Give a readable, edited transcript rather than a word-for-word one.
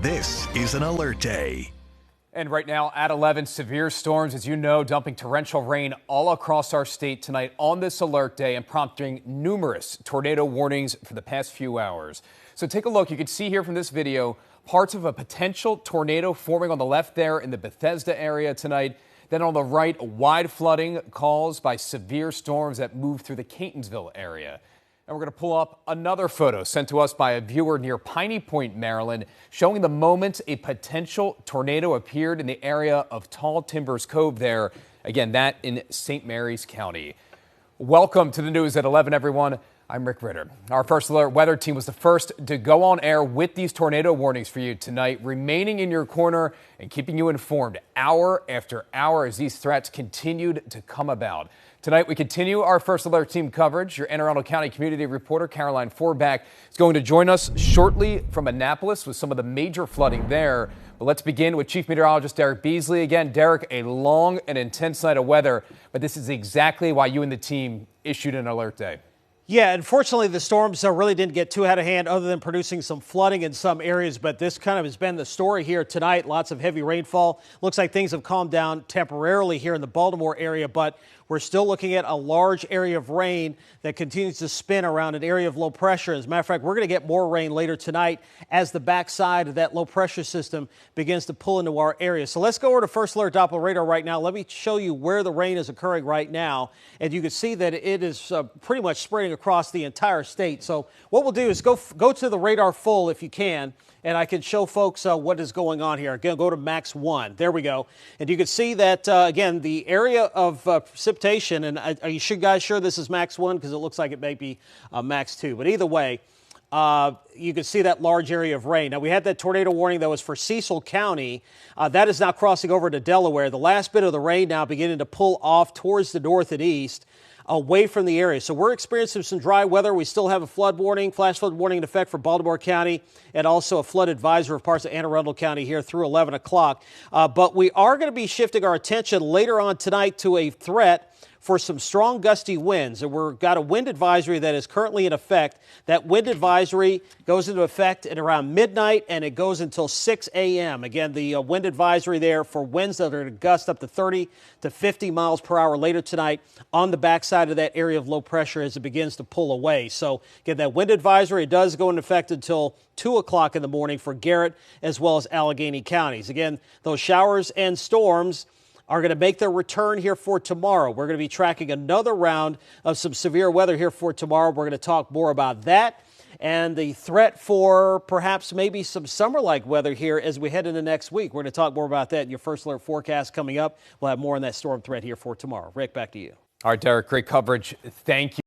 This is an alert day. And right now at 11, severe storms, as you know, dumping torrential rain all across our state tonight on this alert day and prompting numerous tornado warnings for the past few hours. So take a look. You can see here from this video parts of a potential tornado forming on the left there in the Bethesda area tonight. Then on the right, wide flooding caused by severe storms that move through the Catonsville area. And we're going to pull up another photo sent to us by a viewer near Piney Point, Maryland, showing the moment a potential tornado appeared in the area of Tall Timbers Cove there. Again, that in St. Mary's County. Welcome to the news at 11, everyone. I'm Rick Ritter. Our First Alert weather team was the first to go on air with these tornado warnings for you tonight, remaining in your corner and keeping you informed hour after hour as these threats continued to come about. Tonight, we continue our First Alert team coverage. Your Anne Arundel County community reporter, Caroline Forback, is going to join us shortly from Annapolis with some of the major flooding there. But let's begin with Chief Meteorologist Derek Beasley. Again, Derek, a long and intense night of weather, but this is exactly why you and the team issued an alert day. Yeah, unfortunately, the storms really didn't get too out of hand other than producing some flooding in some areas. But this kind of has been the story here tonight. Lots of heavy rainfall. Looks like things have calmed down temporarily here in the Baltimore area, but we're still looking at a large area of rain that continues to spin around an area of low pressure. As a matter of fact, we're going to get more rain later tonight as the backside of that low pressure system begins to pull into our area. So let's go over to First Alert Doppler radar right now. Let me show you where the rain is occurring right now. And you can see that it is pretty much spreading across the entire state. So what we'll do is go to the radar full if you can, and I can show folks what is going on here. Again, go to max 1. There we go. And you can see that, again, the area of precipitation, and are you guys sure this is max 1? Because it looks like it may be max 2. But either way, you can see that large area of rain. Now, we had that tornado warning that was for Cecil County. That is now crossing over to Delaware. The last bit of the rain now beginning to pull off towards the north and east, away from the area. So we're experiencing some dry weather. We still have a flood warning, flash flood warning in effect for Baltimore County, and also a flood advisory for parts of Anne Arundel County here through 11 o'clock. But we are going to be shifting our attention later on tonight to a threat for some strong gusty winds. And we've got a wind advisory that is currently in effect. That wind advisory goes into effect at around midnight, and it goes until 6 a.m. Again, the wind advisory there for winds that are going to gust up to 30 to 50 miles per hour later tonight on the backside of that area of low pressure as it begins to pull away. So again, that wind advisory, it does go into effect until 2 o'clock in the morning for Garrett as well as Allegheny counties. Again, those showers and storms are going to make their return here for tomorrow. We're going to be tracking another round of some severe weather here for tomorrow. We're going to talk more about that and the threat for perhaps maybe some summer-like weather here as we head into next week. We're going to talk more about that in your First Alert forecast coming up. We'll have more on that storm threat here for tomorrow. Rick, back to you. All right, Derek, great coverage. Thank you.